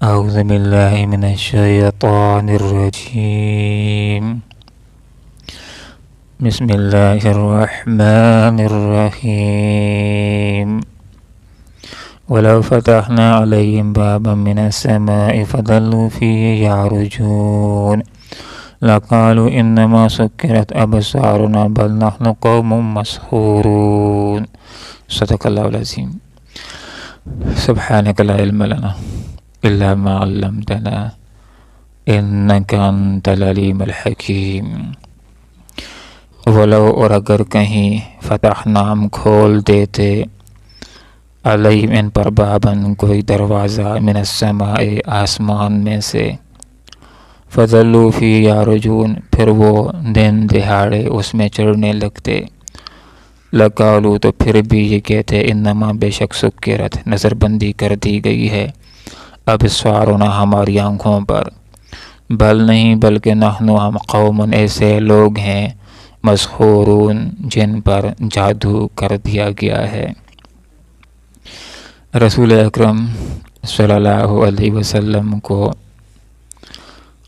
أعوذ بالله من الشيطان الرجيم. بسم الله الرحمن الرحيم. ولو فتحنا عليهم بابا من السماء فظلوا فيه يعرجون لقالوا إنما سكرت أبصارنا بل نحن قوم مسحورون. صدق الله العظيم. سبحانك لا علم لنا إلا ما علمتنا إنك أنت العليم الحكيم. ولو اور اگر کہیں فتحنا ہم کھول دیتے علیہم ان پر بابن کوئی دروازہ من السماء آسمان میں سے فظلوا فی یعرجون پھر وہ دن دہاڑے اس میں چڑھنے لگتے لقالوا تو پھر بھی یہ کہتے انما بے شک سکرت نظر بندی کر دی گئی ہے ابصارنا ہماری آنکھوں پر بل نہیں بلکہ نحن ہم قوم ایسے لوگ ہیں مسحورون جن پر جادو کر دیا گیا ہے۔ رسول اکرم صلی اللہ علیہ وسلم کو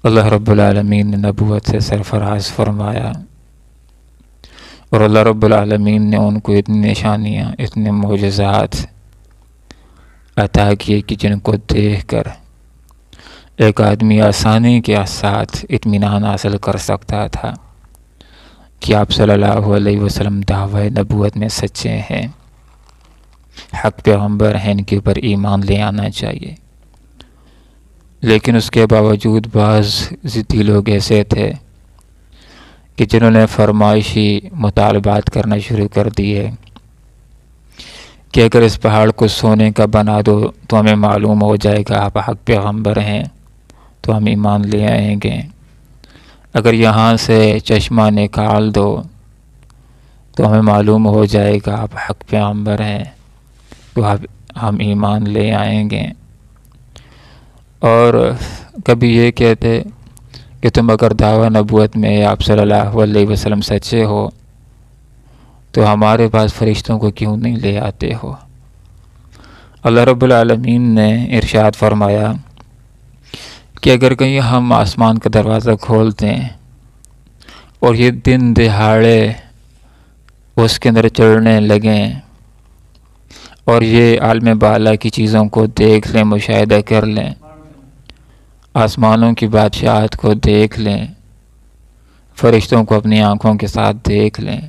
اللہ رب العالمین نے نبوت سے سرفراز فرمایا اور اللہ رب العالمین نے ان کو اتنی نشانیاں اتنے معجزات عطا کیے کہ جن کو دیکھ کر ایک آدمی آسانی کے ساتھ اطمینان حاصل کر سکتا تھا کہ آپ صلی اللہ علیہ وسلم دعوی نبوت میں سچے ہیں، حق پیغمبر ہیں، ان کے اوپر ایمان لے آنا چاہیے۔ لیکن اس کے باوجود بعض ضدی لوگ ایسے تھے کہ جنہوں نے فرمائشی مطالبات کرنا شروع کر دیے کہ اگر اس پہاڑ کو سونے کا بنا دو تو ہمیں معلوم ہو جائے گا آپ حق پیغمبر ہیں تو ہم ایمان لے آئیں گے، اگر یہاں سے چشمہ نکال دو تو ہمیں معلوم ہو جائے گا آپ حق پیغمبر ہیں تو ہم ایمان لے آئیں گے۔ اور کبھی یہ کہتے کہ تم اگر دعوی نبوت میں آپ صلی اللہ علیہ وسلم سچے ہو تو ہمارے پاس فرشتوں کو کیوں نہیں لے آتے ہو؟ اللہ رب العالمین نے ارشاد فرمایا کہ اگر کہیں ہم آسمان کا دروازہ کھول دیں اور یہ دن دہاڑے اس کے اندر چڑھنے لگیں اور یہ عالم بالا کی چیزوں کو دیکھ لیں، مشاہدہ کر لیں، آسمانوں کی بادشاہت کو دیکھ لیں، فرشتوں کو اپنی آنکھوں کے ساتھ دیکھ لیں،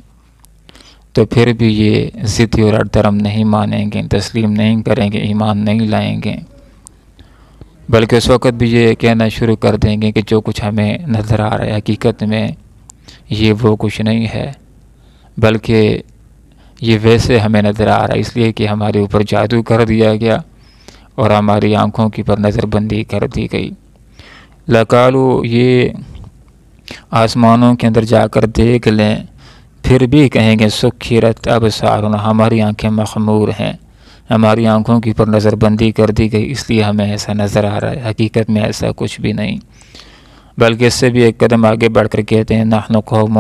تو پھر بھی یہ ضدی اور اڈرم نہیں مانیں گے، تسلیم نہیں کریں گے، ایمان نہیں لائیں گے، بلکہ اس وقت بھی یہ کہنا شروع کر دیں گے کہ جو کچھ ہمیں نظر آ رہا ہے حقیقت میں یہ وہ کچھ نہیں ہے، بلکہ یہ ویسے ہمیں نظر آ رہا ہے اس لیے کہ ہمارے اوپر جادو کر دیا گیا اور ہماری آنکھوں کی پر نظر بندی کر دی گئی۔ لقالوا یہ آسمانوں کے اندر جا کر دیکھ لیں، پھر بھی کہیں گے سکرت ابصارنا ہماری آنکھیں مخمور ہیں، ہماری آنکھوں کی پر نظر بندی کر دی گئی اس لیے ہمیں ایسا نظر آ رہا ہے، حقیقت میں ایسا کچھ بھی نہیں، بلکہ اس سے بھی ایک قدم آگے بڑھ کر کہتے ہیں نحن قوم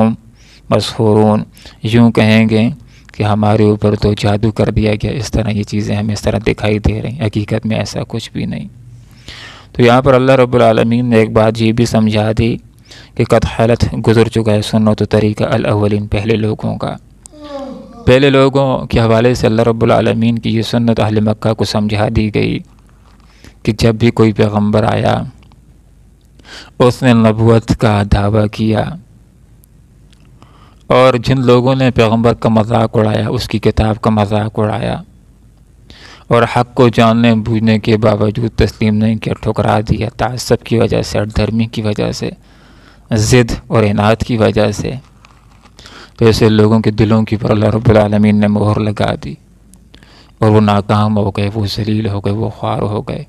مسحورون، یوں کہیں گے کہ ہمارے اوپر تو جادو کر دیا گیا، اس طرح یہ چیزیں ہمیں اس طرح دکھائی دے رہی ہیں، حقیقت میں ایسا کچھ بھی نہیں۔ تو یہاں پر اللہ رب العالمین نے ایک بات یہ بھی سمجھا دی کہ قد خلت گزر چکا ہے سنت و طریقہ الاولین پہلے لوگوں کا، پہلے لوگوں کے حوالے سے اللہ رب العالمین کی یہ سنت اہل مکہ کو سمجھا دی گئی کہ جب بھی کوئی پیغمبر آیا اس نے نبوت کا دعویٰ کیا اور جن لوگوں نے پیغمبر کا مذاق اڑایا، اس کی کتاب کا مذاق اڑایا اور حق کو جاننے بوجھنے کے باوجود تسلیم نہیں کیا، ٹھکرا دیا تعصب کی وجہ سے، اڈرمی کی وجہ سے، ضد اور عناد کی وجہ سے، تو ایسے لوگوں کے دلوں کی پر اللہ رب العالمین نے مہر لگا دی اور وہ ناکام ہو گئے، وہ ذلیل ہو گئے، وہ خوار ہو گئے۔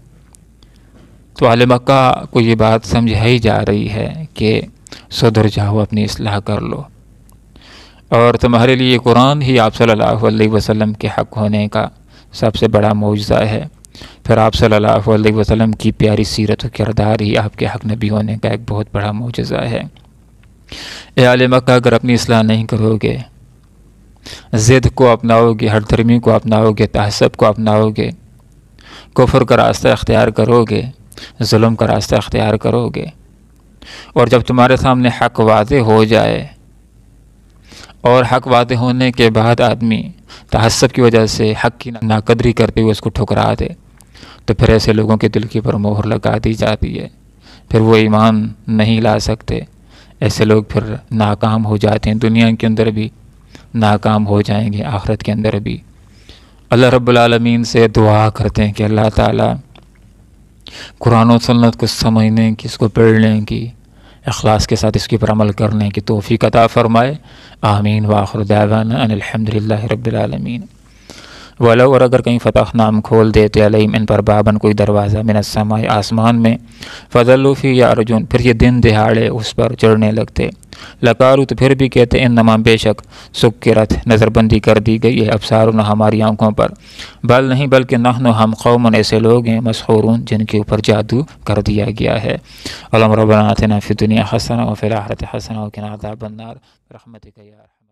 تو اہل مکہ کو یہ بات سمجھائی جا رہی ہے کہ سدھر جاؤ، اپنی اصلاح کر لو، اور تمہارے لیے قرآن ہی آپ صلی اللہ علیہ وسلم کے حق ہونے کا سب سے بڑا معجزہ ہے، پھر آپ صلی اللہ علیہ وسلم کی پیاری سیرت و کردار ہی آپ کے حق نبی ہونے کا ایک بہت بڑا معجزہ ہے۔ اے اہل مکہ اگر اپنی اصلاح نہیں کرو گے، ضد کو اپناؤ گے، ہر دھرمی کو اپناؤ گے، تعصب کو اپناؤ گے، کفر کا راستہ اختیار کرو گے، ظلم کا راستہ اختیار کرو گے، اور جب تمہارے سامنے حق واضح ہو جائے اور حق واضح ہونے کے بعد آدمی تعصب کی وجہ سے حق کی ناقدری کرتے ہوئے اس کو ٹھکرا دے، تو پھر ایسے لوگوں کے دل کی پر مہر لگا دی جاتی ہے، پھر وہ ایمان نہیں لا سکتے۔ ایسے لوگ پھر ناکام ہو جاتے ہیں، دنیا کے اندر بھی ناکام ہو جائیں گے، آخرت کے اندر بھی۔ اللہ رب العالمین سے دعا کرتے ہیں کہ اللہ تعالیٰ قرآن و سنت کو سمجھنے کی، اس کو پڑھنے کی، اخلاص کے ساتھ اس کے پر عمل کرنے کی توفیق عطا فرمائے۔ آمین وآخر دعوانا ان الحمدللہ رب العالمین۔ ولو، اور اگر کہیں فتح نام کھول دیتے علیہم ان پر بابن کوئی دروازہ من السماء آسمان میں، فظلوا فی یعرجون پھر یہ دن دہاڑے اس پر چڑھنے لگتے، لقالوا تو پھر بھی کہتے انما بے شک سکرت نظر بندی کر دی گئی ہے ابصارنا ہماری آنکھوں پر، بل نہیں بلکہ نحن ہم قوم ایسے لوگ ہیں مسحورون جن کے اوپر جادو کر دیا گیا ہے۔ اللہم ربنا آتنا فی الدنیا حسنہ وفی الآخرۃ حسنہ وقنا عذاب النار برحمتک یا ارحم